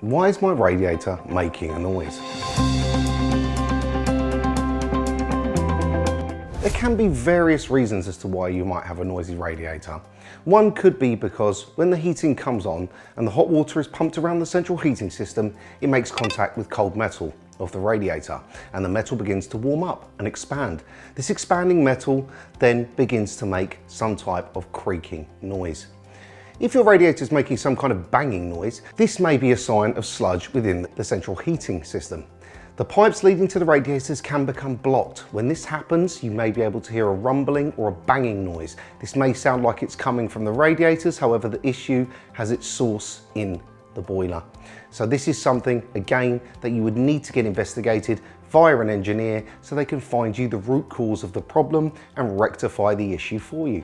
Why is my radiator making a noise? There can be various reasons as to why you might have a noisy radiator. One could be because when the heating comes on and the hot water is pumped around the central heating system, it makes contact with cold metal of the radiator and the metal begins to warm up and expand. This expanding metal then begins to make some type of creaking noise. If your radiator is making some kind of banging noise, this may be a sign of sludge within the central heating system. The pipes leading to the radiators can become blocked. When this happens, you may be able to hear a rumbling or a banging noise. This may sound like it's coming from the radiators, however the issue has its source in the boiler. So this is something, again, that you would need to get investigated via an engineer so they can find you the root cause of the problem and rectify the issue for you.